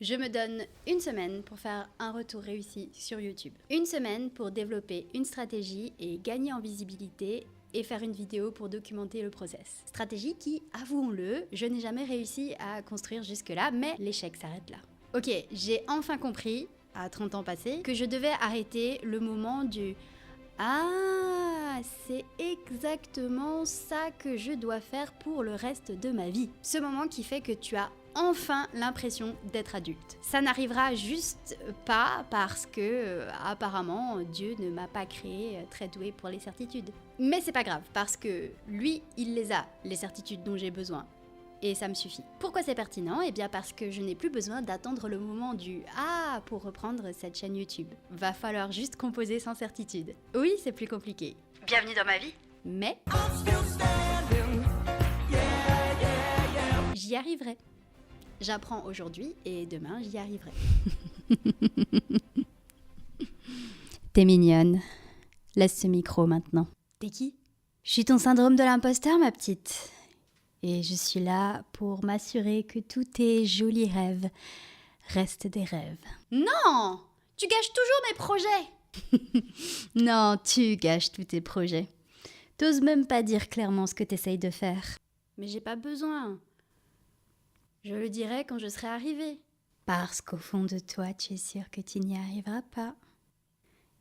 Je me donne une semaine pour faire un retour réussi sur YouTube. Une semaine pour développer une stratégie et gagner en visibilité et faire une vidéo pour documenter le process. Stratégie qui, avouons-le, je n'ai jamais réussi à construire jusque-là, mais l'échec s'arrête là. Ok, j'ai enfin compris, à 30 ans passés, que je devais arrêter le moment du « Ah, c'est exactement ça que je dois faire pour le reste de ma vie ». Ce moment qui fait que tu as enfin l'impression d'être adulte. Ça n'arrivera juste pas parce que, apparemment, Dieu ne m'a pas créé très douée pour les certitudes. Mais c'est pas grave, parce que lui, il les a, les certitudes dont j'ai besoin. Et ça me suffit. Pourquoi c'est pertinent ? Eh bien parce que je n'ai plus besoin d'attendre le moment du « Ah » pour reprendre cette chaîne YouTube. Va falloir juste composer sans certitude. Oui, c'est plus compliqué. Bienvenue dans ma vie. Mais j'y arriverai. J'apprends aujourd'hui et demain j'y arriverai. T'es mignonne. Laisse ce micro maintenant. T'es qui ? Je suis ton syndrome de l'imposteur, ma petite. Et je suis là pour m'assurer que tous tes jolis rêves restent des rêves. Non ! Tu gâches toujours mes projets. Non, tu gâches tous tes projets. T'oses même pas dire clairement ce que t'essayes de faire. Mais j'ai pas besoin. Je le dirai quand je serai arrivée. Parce qu'au fond de toi, tu es sûre que tu n'y arriveras pas.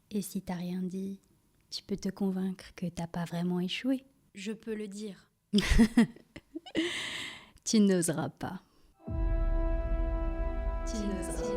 Et si t'as rien dit, tu peux te convaincre que t'as pas vraiment échoué. Je peux le dire. Tu n'oseras pas. Tu n'oseras pas.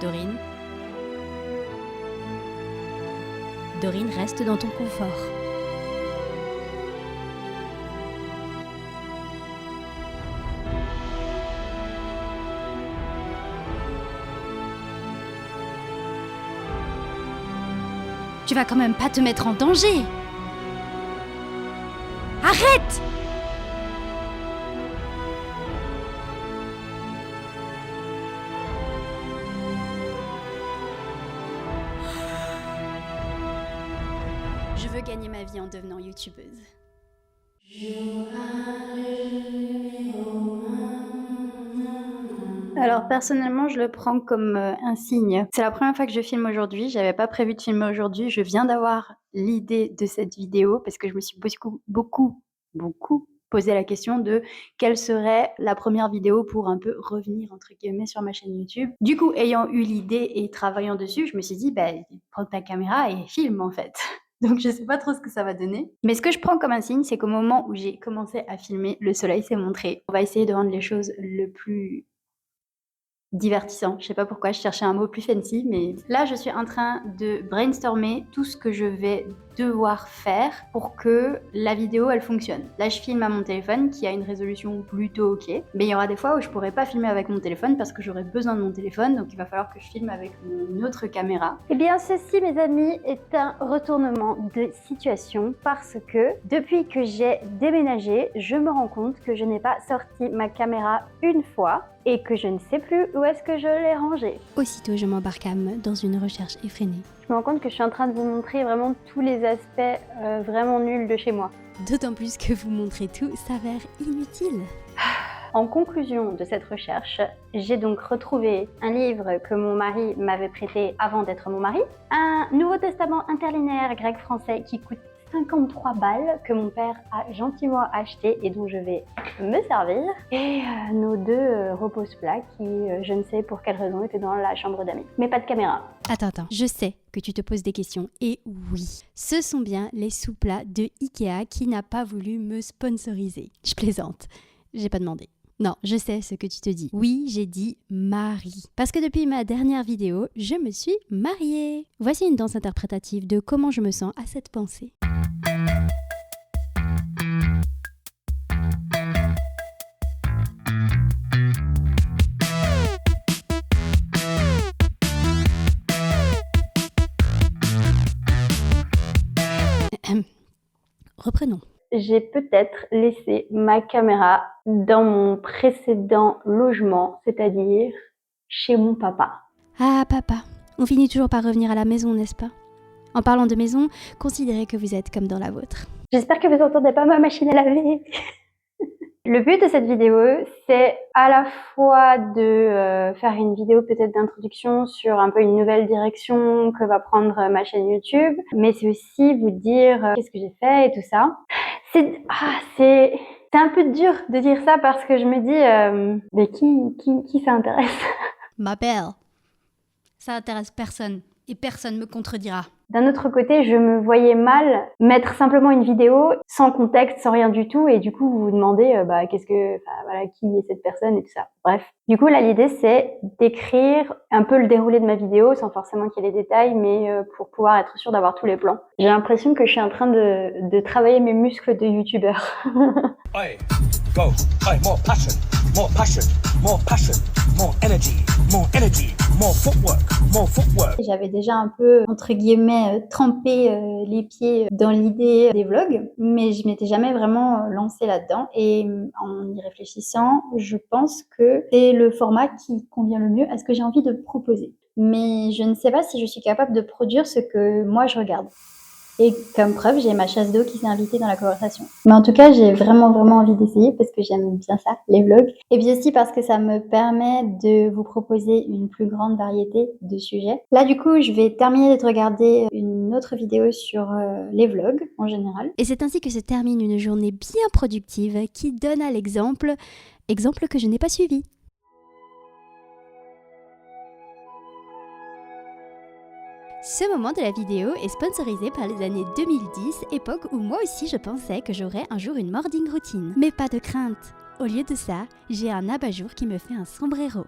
Dorine. Dorine, reste dans ton confort. Tu vas quand même pas te mettre en danger. Arrête! Je veux gagner ma vie en devenant youtubeuse. Alors personnellement, je le prends comme un signe. C'est la première fois que je filme aujourd'hui. J'avais pas prévu de filmer aujourd'hui. Je viens d'avoir l'idée de cette vidéo parce que je me suis beaucoup posé la question de quelle serait la première vidéo pour un peu revenir entre guillemets sur ma chaîne YouTube. Du coup, ayant eu l'idée et travaillant dessus, je me suis dit, prends ta caméra et filme en fait. Donc je sais pas trop ce que ça va donner. Mais ce que je prends comme un signe, c'est qu'au moment où j'ai commencé à filmer, le soleil s'est montré. On va essayer de rendre les choses le plus divertissant. Je sais pas pourquoi, je cherchais un mot plus fancy, mais là je suis en train de brainstormer tout ce que je vais devoir faire pour que la vidéo elle fonctionne. Là je filme à mon téléphone qui a une résolution plutôt ok, mais il y aura des fois où je pourrais pas filmer avec mon téléphone parce que j'aurai besoin de mon téléphone, donc il va falloir que je filme avec une autre caméra. Eh bien ceci mes amis est un retournement de situation parce que depuis que j'ai déménagé, je me rends compte que je n'ai pas sorti ma caméra une fois et que je ne sais plus où est-ce que je l'ai rangée. Aussitôt, je m'embarquame dans une recherche effrénée. Je me rends compte que je suis en train de vous montrer vraiment tous les aspects vraiment nuls de chez moi. D'autant plus que vous montrer tout s'avère inutile. En conclusion de cette recherche, j'ai donc retrouvé un livre que mon mari m'avait prêté avant d'être mon mari, un Nouveau Testament interlinéaire grec-français qui coûte 53 balles que mon père a gentiment acheté et dont je vais me servir, et nos deux repose-plats qui, je ne sais pour quelle raison, étaient dans la chambre d'amis. Mais pas de caméra. Attends, je sais que tu te poses des questions, et oui, ce sont bien les sous-plats de Ikea qui n'a pas voulu me sponsoriser. Je plaisante, j'ai pas demandé. Non, je sais ce que tu te dis. Oui, j'ai dit mari. Parce que depuis ma dernière vidéo, je me suis mariée. Voici une danse interprétative de comment je me sens à cette pensée. j'ai peut-être laissé ma caméra dans mon précédent logement, c'est-à-dire chez mon papa. Ah papa, on finit toujours par revenir à la maison, n'est-ce pas? En parlant de maison, considérez que vous êtes comme dans la vôtre. J'espère que vous n'entendez pas ma machine à laver. Le but de cette vidéo, c'est à la fois de faire une vidéo peut-être d'introduction sur un peu une nouvelle direction que va prendre ma chaîne YouTube, mais c'est aussi vous dire qu'est-ce que j'ai fait et tout ça. C'est un peu dur de dire ça parce que je me dis, mais qui ça intéresse? Ma belle, ça intéresse personne et personne me contredira. D'un autre côté, je me voyais mal mettre simplement une vidéo sans contexte, sans rien du tout, et du coup vous vous demandez qui est cette personne et tout ça. Bref. Du coup là l'idée c'est d'écrire un peu le déroulé de ma vidéo sans forcément qu'il y ait les détails, mais pour pouvoir être sûr d'avoir tous les plans. J'ai l'impression que je suis en train de travailler mes muscles de youtubeur. Aye, go, aye, more passion, more passion, more passion, more energy, more footwork. J'avais déjà un peu, entre guillemets, trempé les pieds dans l'idée des vlogs, mais je m'étais jamais vraiment lancée là-dedans. Et en y réfléchissant, je pense que c'est le format qui convient le mieux à ce que j'ai envie de proposer. Mais je ne sais pas si je suis capable de produire ce que moi je regarde. Et comme preuve, j'ai ma chasse d'eau qui s'est invitée dans la conversation. Mais en tout cas, j'ai vraiment envie d'essayer parce que j'aime bien ça, les vlogs. Et puis aussi parce que ça me permet de vous proposer une plus grande variété de sujets. Là, du coup, je vais terminer de regarder une autre vidéo sur les vlogs en général. Et c'est ainsi que se termine une journée bien productive qui donne à l'exemple que je n'ai pas suivi. Ce moment de la vidéo est sponsorisé par les années 2010, époque où moi aussi je pensais que j'aurais un jour une morning routine. Mais pas de crainte, au lieu de ça, j'ai un abat-jour qui me fait un sombrero.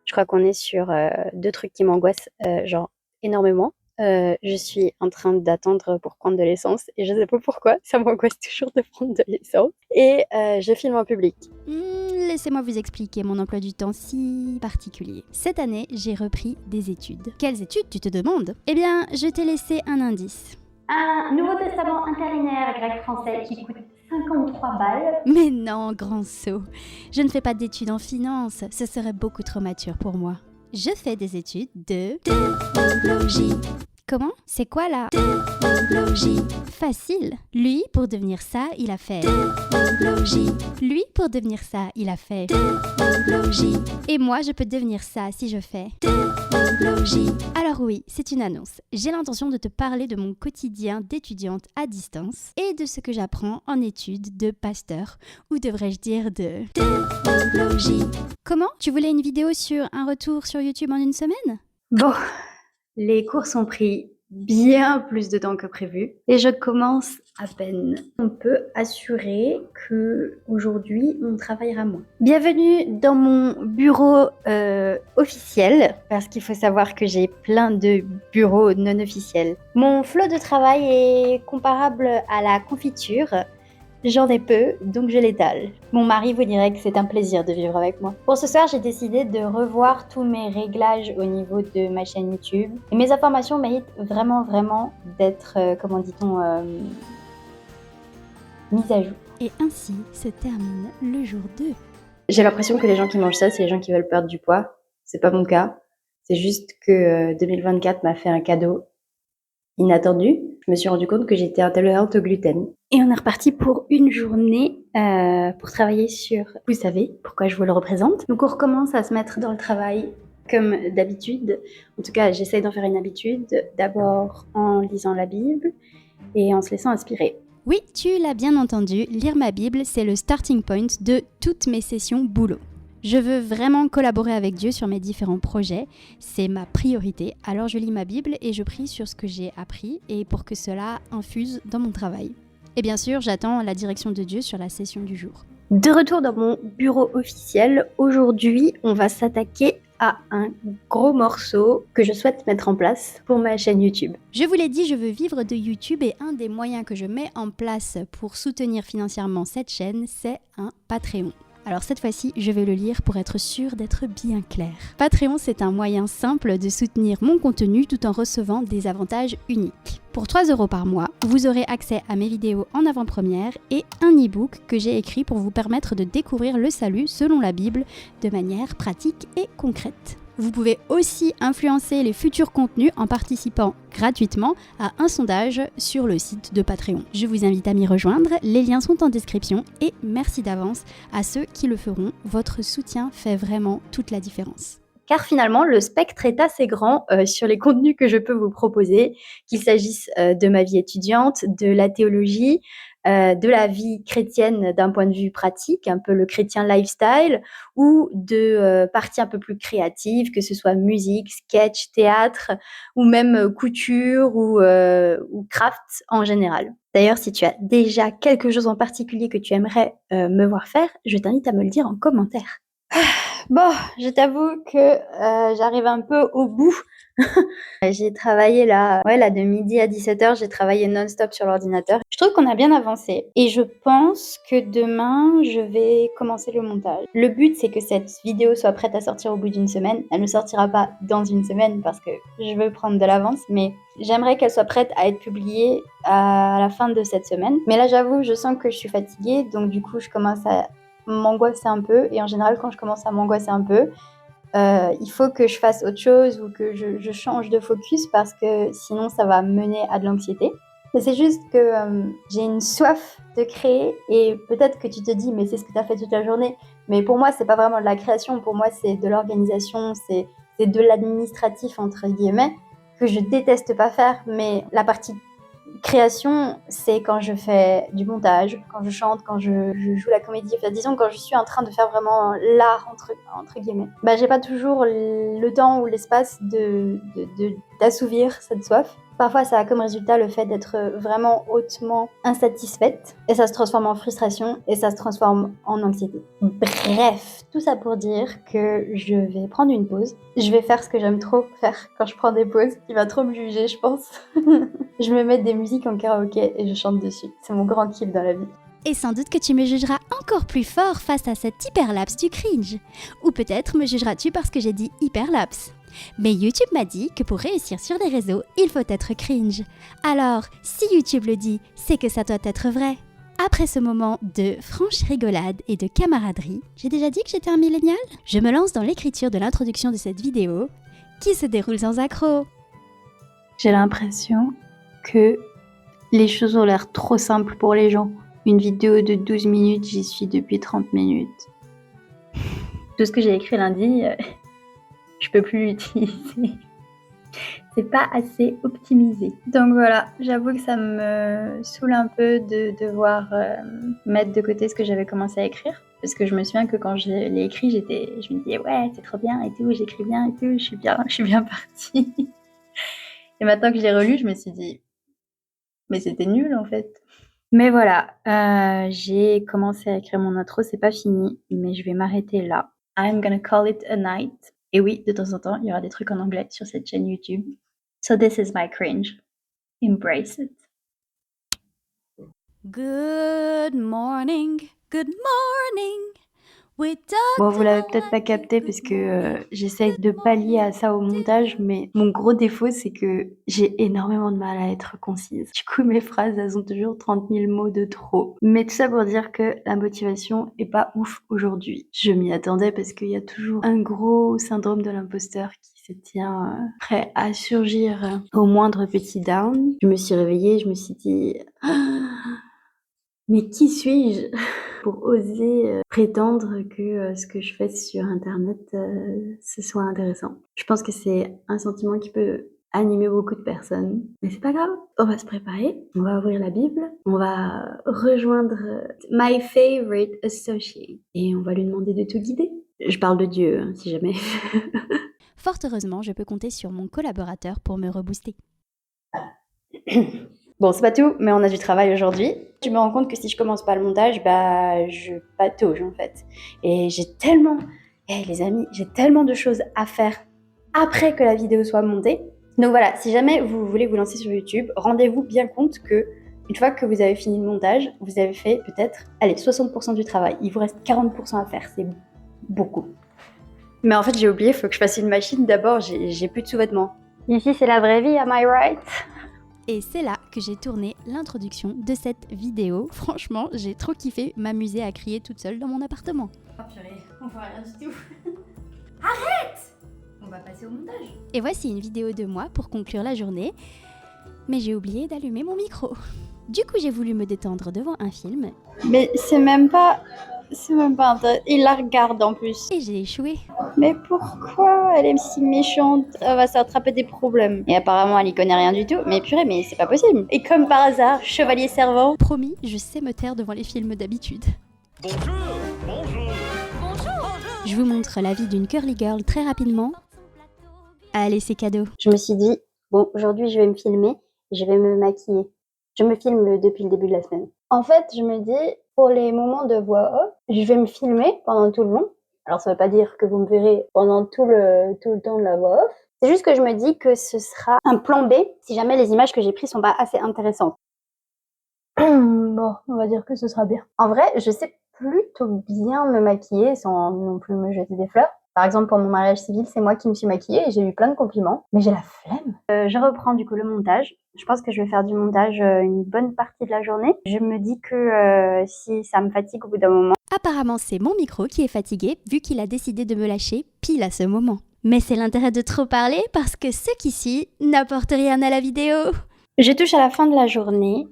Je crois qu'on est sur deux trucs qui m'angoissent, genre énormément. Je suis en train d'attendre pour prendre de l'essence et je sais pas pourquoi, ça m'angoisse toujours de prendre de l'essence. Et je filme en public. Laissez-moi vous expliquer mon emploi du temps si particulier. Cette année, j'ai repris des études. Quelles études, tu te demandes? Eh bien, je t'ai laissé un indice. Un Nouveau Testament interlinéaire grec-français qui coûte 53 balles. Mais non, grand sot. Je ne fais pas d'études en finance, ce serait beaucoup trop mature pour moi. Je fais des études de théologie. Comment? C'est quoi la théologie? Facile. Lui, pour devenir ça, il a fait théologie. Lui, pour devenir ça, il a fait théologie. Et moi, je peux devenir ça si je fais théologie. Alors oui, c'est une annonce. J'ai l'intention de te parler de mon quotidien d'étudiante à distance et de ce que j'apprends en études de pasteur, ou devrais-je dire de théologie. Comment? Tu voulais une vidéo sur un retour sur YouTube en une semaine? Bon, les cours ont pris bien plus de temps que prévu et je commence à peine. On peut assurer que aujourd'hui on travaillera moins. Bienvenue dans mon bureau officiel, parce qu'il faut savoir que j'ai plein de bureaux non officiels. Mon flot de travail est comparable à la confiture. J'en ai peu, donc je l'étale. Mon mari vous dirait que c'est un plaisir de vivre avec moi. Pour ce soir, j'ai décidé de revoir tous mes réglages au niveau de ma chaîne YouTube. Et mes informations méritent vraiment d'être, mises à jour. Et ainsi se termine le jour 2. J'ai l'impression que les gens qui mangent ça, c'est les gens qui veulent perdre du poids. C'est pas mon cas. C'est juste que 2024 m'a fait un cadeau inattendu. Je me suis rendu compte que j'étais intolérante au gluten. Et on est reparti pour une journée pour travailler sur... Vous savez pourquoi je vous le représente. Donc on recommence à se mettre dans le travail comme d'habitude. En tout cas, j'essaye d'en faire une habitude. D'abord en lisant la Bible et en se laissant inspirer. Oui, tu l'as bien entendu, lire ma Bible, c'est le starting point de toutes mes sessions boulot. Je veux vraiment collaborer avec Dieu sur mes différents projets, c'est ma priorité, alors je lis ma Bible et je prie sur ce que j'ai appris et pour que cela infuse dans mon travail. Et bien sûr, j'attends la direction de Dieu sur la session du jour. De retour dans mon bureau officiel, aujourd'hui on va s'attaquer à un gros morceau que je souhaite mettre en place pour ma chaîne YouTube. Je vous l'ai dit, je veux vivre de YouTube et un des moyens que je mets en place pour soutenir financièrement cette chaîne, c'est un Patreon. Alors cette fois-ci, je vais le lire pour être sûre d'être bien claire. Patreon, c'est un moyen simple de soutenir mon contenu tout en recevant des avantages uniques. Pour 3 € par mois, vous aurez accès à mes vidéos en avant-première et un e-book que j'ai écrit pour vous permettre de découvrir le salut selon la Bible de manière pratique et concrète. Vous pouvez aussi influencer les futurs contenus en participant gratuitement à un sondage sur le site de Patreon. Je vous invite à m'y rejoindre, les liens sont en description et merci d'avance à ceux qui le feront. Votre soutien fait vraiment toute la différence. Car finalement, le spectre est assez grand sur les contenus que je peux vous proposer, qu'il s'agisse de ma vie étudiante, de la théologie, de la vie chrétienne d'un point de vue pratique, un peu le chrétien lifestyle, ou de parties un peu plus créatives, que ce soit musique, sketch, théâtre, ou même couture ou craft en général. D'ailleurs, si tu as déjà quelque chose en particulier que tu aimerais me voir faire, je t'invite à me le dire en commentaire. Bon, je t'avoue que j'arrive un peu au bout. J'ai travaillé là de midi à 17h, j'ai travaillé non-stop sur l'ordinateur. Je trouve qu'on a bien avancé et je pense que demain, je vais commencer le montage. Le but, c'est que cette vidéo soit prête à sortir au bout d'une semaine. Elle ne sortira pas dans une semaine parce que je veux prendre de l'avance, mais j'aimerais qu'elle soit prête à être publiée à la fin de cette semaine. Mais là, j'avoue, je sens que je suis fatiguée, donc du coup, je commence à m'angoisser un peu. Et en général, quand je commence à m'angoisser un peu, il faut que je fasse autre chose ou que je change de focus parce que sinon, ça va mener à de l'anxiété. Mais c'est juste que j'ai une soif de créer et peut-être que tu te dis, mais c'est ce que tu as fait toute la journée. Mais pour moi, c'est pas vraiment de la création. Pour moi, c'est de l'organisation, c'est de l'administratif, entre guillemets, que je déteste pas faire. Mais la partie création, c'est quand je fais du montage, quand je chante, quand je joue la comédie, enfin, disons quand je suis en train de faire vraiment l'art entre guillemets. Bah, j'ai pas toujours le temps ou l'espace d'assouvir cette soif. Parfois, ça a comme résultat le fait d'être vraiment hautement insatisfaite et ça se transforme en frustration et ça se transforme en anxiété. Bref, tout ça pour dire que je vais prendre une pause. Je vais faire ce que j'aime trop faire quand je prends des pauses. Il va trop me juger, je pense. Je me mets des musiques en karaoké et je chante dessus. C'est mon grand kiff dans la vie. Et sans doute que tu me jugeras encore plus fort face à cet hyperlapse du cringe. Ou peut-être me jugeras-tu parce que j'ai dit hyperlapse. Mais YouTube m'a dit que pour réussir sur les réseaux, il faut être cringe. Alors, si YouTube le dit, c'est que ça doit être vrai. Après ce moment de franche rigolade et de camaraderie, j'ai déjà dit que j'étais un millénial ? Je me lance dans l'écriture de l'introduction de cette vidéo, qui se déroule sans accroc. J'ai l'impression que les choses ont l'air trop simples pour les gens. Une vidéo de 12 minutes, j'y suis depuis 30 minutes. Tout ce que j'ai écrit lundi, je peux plus l'utiliser. C'est pas assez optimisé. Donc voilà, j'avoue que ça me saoule un peu de devoir mettre de côté ce que j'avais commencé à écrire. Parce que je me souviens que quand je l'ai écrit, je me disais ouais, c'est trop bien et tout, j'écris bien et tout, je suis bien partie. Et maintenant que je l'ai relu, je me suis dit mais c'était nul en fait. Mais voilà, j'ai commencé à écrire mon intro, c'est pas fini, mais je vais m'arrêter là. I'm gonna call it a night. Et oui, de temps en temps, il y aura des trucs en anglais sur cette chaîne YouTube. So this is my cringe. Embrace it. Good morning, good morning. Bon, vous l'avez peut-être pas capté parce que j'essaye de pallier à ça au montage, mais mon gros défaut, c'est que j'ai énormément de mal à être concise. Du coup, mes phrases, elles ont toujours 30 000 mots de trop. Mais tout ça pour dire que la motivation est pas ouf aujourd'hui. Je m'y attendais parce qu'il y a toujours un gros syndrome de l'imposteur qui se tient prêt à surgir au moindre petit down. Je me suis réveillée, je me suis dit... Mais qui suis-je pour oser prétendre que ce que je fais sur Internet, ce soit intéressant? Je pense que c'est un sentiment qui peut animer beaucoup de personnes. Mais c'est pas grave, on va se préparer, on va ouvrir la Bible, on va rejoindre my favorite associate et on va lui demander de tout guider. Je parle de Dieu, hein, si jamais. Fort heureusement, je peux compter sur mon collaborateur pour me rebooster. Bon, c'est pas tout, mais on a du travail aujourd'hui. Je me rends compte que si je commence pas le montage, bah, je patauge en fait. Et j'ai tellement de choses à faire après que la vidéo soit montée. Donc voilà, si jamais vous voulez vous lancer sur YouTube, rendez-vous bien compte que Une fois que vous avez fini le montage, vous avez fait peut-être, allez, 60% du travail. Il vous reste 40% à faire, c'est beaucoup. Mais en fait, j'ai oublié, il faut que je fasse une machine. D'abord, j'ai plus de sous-vêtements. Ici, c'est la vraie vie, am I right? Et c'est là que j'ai tourné l'introduction de cette vidéo. Franchement, j'ai trop kiffé m'amuser à crier toute seule dans mon appartement. Oh purée, on voit rien du tout. Arrête! On va passer au montage. Et voici une vidéo de moi pour conclure la journée. Mais j'ai oublié d'allumer mon micro. Du coup, j'ai voulu me détendre devant un film. Mais c'est même pas intéressant. Il la regarde en plus. Et j'ai échoué. Mais pourquoi elle est si méchante? Elle va s'attraper des problèmes. Et apparemment, elle y connaît rien du tout. Mais purée, mais c'est pas possible. Et comme par hasard, chevalier servant. Promis, je sais me taire devant les films d'habitude. Bonjour, bonjour. Je vous montre la vie d'une curly girl très rapidement. Allez, c'est cadeau. Je me suis dit, bon, aujourd'hui, je vais me filmer. Je vais me maquiller. Je me filme depuis le début de la semaine. En fait, je me dis, pour les moments de voix off, je vais me filmer pendant tout le long. Alors, ça veut pas dire que vous me verrez pendant tout le temps de la voix off. C'est juste que je me dis que ce sera un plan B si jamais les images que j'ai prises sont pas assez intéressantes. Bon, on va dire que ce sera bien. En vrai, je sais plutôt bien me maquiller sans non plus me jeter des fleurs. Par exemple, pour mon mariage civil, c'est moi qui me suis maquillée et j'ai eu plein de compliments. Mais j'ai la flemme. Je reprends du coup le montage. Je pense que je vais faire du montage une bonne partie de la journée. Je me dis que si ça me fatigue au bout d'un moment... Apparemment, c'est mon micro qui est fatigué vu qu'il a décidé de me lâcher pile à ce moment. Mais c'est l'intérêt de trop parler parce que ce qu'ici n'apporte rien à la vidéo. Je touche à la fin de la journée.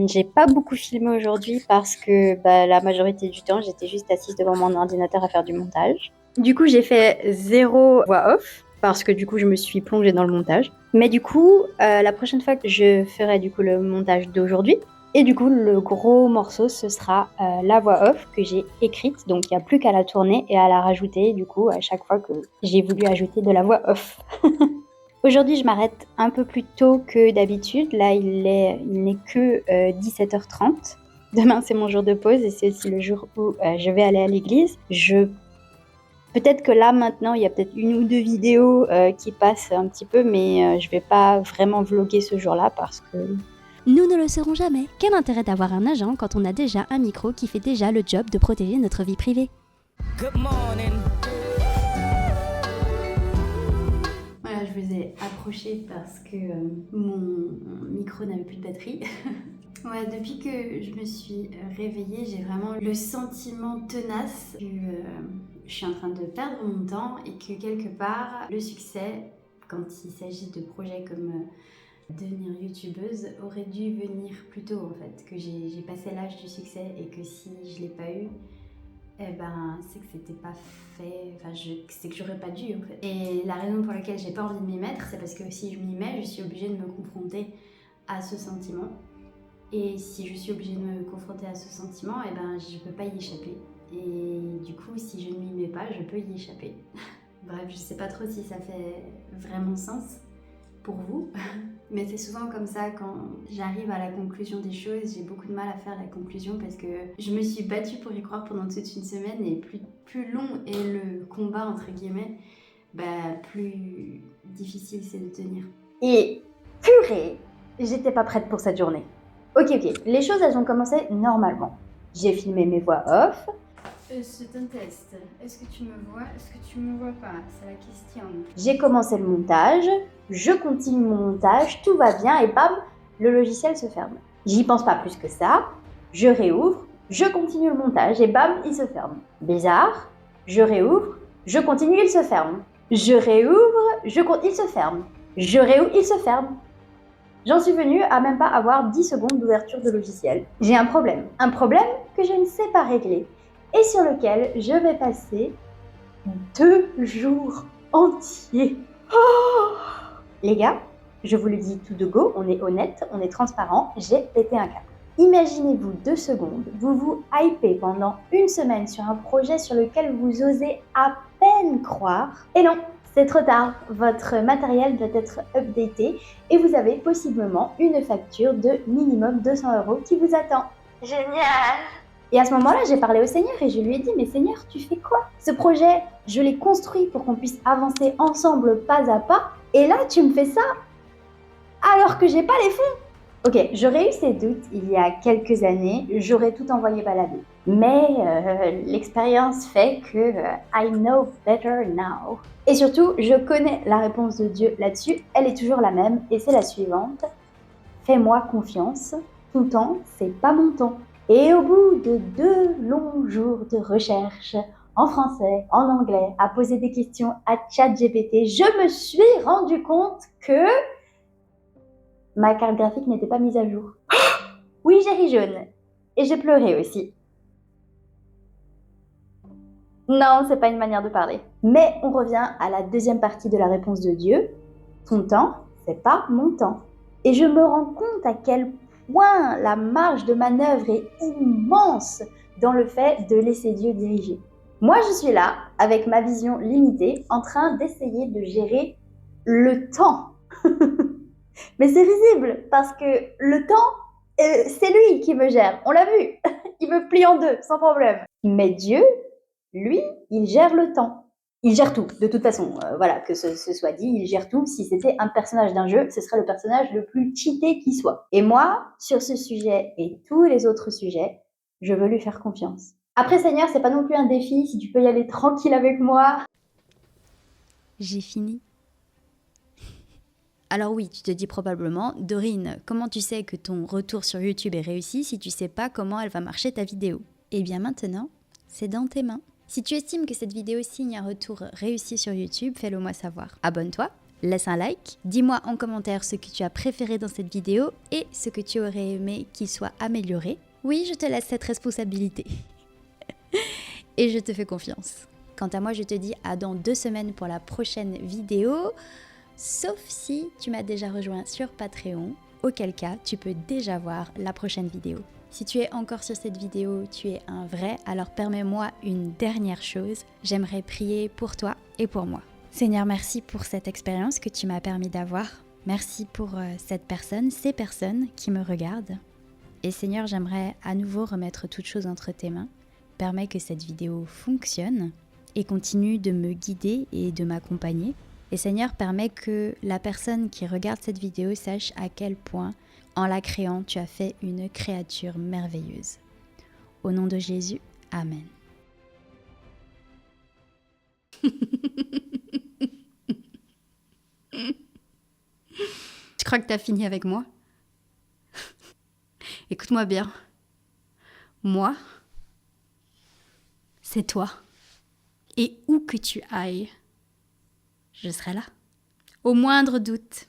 J'ai pas beaucoup filmé aujourd'hui parce que la majorité du temps, j'étais juste assise devant mon ordinateur à faire du montage. Du coup, j'ai fait 0 voix off parce que du coup, je me suis plongée dans le montage. Mais du coup, la prochaine fois que je ferai du coup le montage d'aujourd'hui, et du coup, le gros morceau, ce sera la voix off que j'ai écrite. Donc, il n'y a plus qu'à la tourner et à la rajouter du coup à chaque fois que j'ai voulu ajouter de la voix off. Aujourd'hui, je m'arrête un peu plus tôt que d'habitude. Là, il n'est que 17h30. Demain, c'est mon jour de pause et c'est aussi le jour où je vais aller à l'église. Peut-être que là, maintenant, il y a peut-être 1 ou 2 vidéos qui passent un petit peu, mais je vais pas vraiment vlogger ce jour-là parce que... Nous ne le saurons jamais. Quel intérêt d'avoir un agent quand on a déjà un micro qui fait déjà le job de protéger notre vie privée? Good morning. Voilà, je vous ai approché parce que mon micro n'avait plus de batterie. Ouais, depuis que je me suis réveillée, j'ai vraiment le sentiment tenace que je suis en train de perdre mon temps et que quelque part, le succès, quand il s'agit de projets comme devenir youtubeuse, aurait dû venir plus tôt en fait. Que j'ai passé l'âge du succès et que si je l'ai pas eu, eh ben, c'est que c'était pas fait, enfin, c'est que j'aurais pas dû en fait. Et la raison pour laquelle j'ai pas envie de m'y mettre, c'est parce que si je m'y mets, je suis obligée de me confronter à ce sentiment. Et si je suis obligée de me confronter à ce sentiment, eh ben, je peux pas y échapper. Et du coup, si je ne m'y mets pas, je peux y échapper. Bref, je sais pas trop si ça fait vraiment sens pour vous, mais c'est souvent comme ça quand j'arrive à la conclusion des choses, j'ai beaucoup de mal à faire la conclusion parce que je me suis battue pour y croire pendant toute une semaine et plus long est le combat entre guillemets, plus difficile c'est de tenir. Et purée, j'étais pas prête pour cette journée. Ok, les choses elles ont commencé normalement. J'ai filmé mes voix off. C'est un test. Est-ce que tu me vois? Est-ce que tu me vois pas? C'est la question. J'ai commencé le montage, je continue mon montage, tout va bien et bam, le logiciel se ferme. J'y pense pas plus que ça, je réouvre, je continue le montage et bam, il se ferme. Bizarre, je réouvre, je continue, il se ferme. Je réouvre, il se ferme. Je réouvre, il se ferme. J'en suis venue à même pas avoir 10 secondes d'ouverture de logiciel. J'ai un problème que je ne sais pas régler. Et sur lequel je vais passer 2 jours entiers. Oh les gars, je vous le dis tout de go, on est honnête, on est transparent, j'ai pété un câble. Imaginez-vous 2 secondes, vous vous hypez pendant 1 semaine sur un projet sur lequel vous osez à peine croire. Et non, c'est trop tard, votre matériel doit être updaté et vous avez possiblement une facture de minimum 200 € qui vous attend. Génial! Et à ce moment-là, j'ai parlé au Seigneur et je lui ai dit « Mais Seigneur, tu fais quoi? Ce projet, je l'ai construit pour qu'on puisse avancer ensemble pas à pas. Et là, tu me fais ça alors que j'ai pas les fonds. Ok, j'aurais eu ces doutes il y a quelques années, j'aurais tout envoyé balader. Mais l'expérience fait que I know better now. Et surtout, je connais la réponse de Dieu là-dessus, elle est toujours la même, et c'est la suivante. Fais-moi confiance, ton temps, c'est pas mon temps. Et au bout de 2 longs jours de recherche, en français, en anglais, à poser des questions à ChatGPT, je me suis rendu compte que ma carte graphique n'était pas mise à jour. Oui, j'ai ri jaune. Et j'ai pleuré aussi. Non, c'est pas une manière de parler. Mais on revient à la deuxième partie de la réponse de Dieu. Ton temps, c'est pas mon temps. Et je me rends compte à quel point la marge de manœuvre est immense dans le fait de laisser Dieu diriger. Moi, je suis là, avec ma vision limitée, en train d'essayer de gérer le temps. Mais c'est risible, parce que le temps, c'est lui qui me gère. On l'a vu. Il me plie en deux, sans problème. Mais Dieu, lui, il gère le temps. Il gère tout, de toute façon. Voilà, que ce soit dit, il gère tout. Si c'était un personnage d'un jeu, ce serait le personnage le plus cheaté qui soit. Et moi, sur ce sujet et tous les autres sujets, je veux lui faire confiance. Après, Seigneur, c'est pas non plus un défi. Si tu peux y aller tranquille avec moi. J'ai fini. Alors oui, tu te dis probablement, Dorine, comment tu sais que ton retour sur YouTube est réussi si tu sais pas comment elle va marcher ta vidéo? Eh bien maintenant, c'est dans tes mains. Si tu estimes que cette vidéo signe un retour réussi sur YouTube, fais-le moi savoir. Abonne-toi, laisse un like, dis-moi en commentaire ce que tu as préféré dans cette vidéo et ce que tu aurais aimé qu'il soit amélioré. Oui, je te laisse cette responsabilité. Et je te fais confiance. Quant à moi, je te dis à dans 2 semaines pour la prochaine vidéo. Sauf si tu m'as déjà rejoint sur Patreon, auquel cas tu peux déjà voir la prochaine vidéo. Si tu es encore sur cette vidéo, tu es un vrai, alors permets-moi une dernière chose, j'aimerais prier pour toi et pour moi. Seigneur, merci pour cette expérience que tu m'as permis d'avoir. Merci pour cette personne, ces personnes qui me regardent. Et Seigneur, j'aimerais à nouveau remettre toutes choses entre tes mains. Permets que cette vidéo fonctionne et continue de me guider et de m'accompagner. Et Seigneur, permets que la personne qui regarde cette vidéo sache à quel point, en la créant, tu as fait une créature merveilleuse. Au nom de Jésus, Amen. Tu crois que tu as fini avec moi? Écoute-moi bien. Moi, c'est toi. Et où que tu ailles, je serai là. Au moindre doute,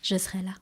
je serai là.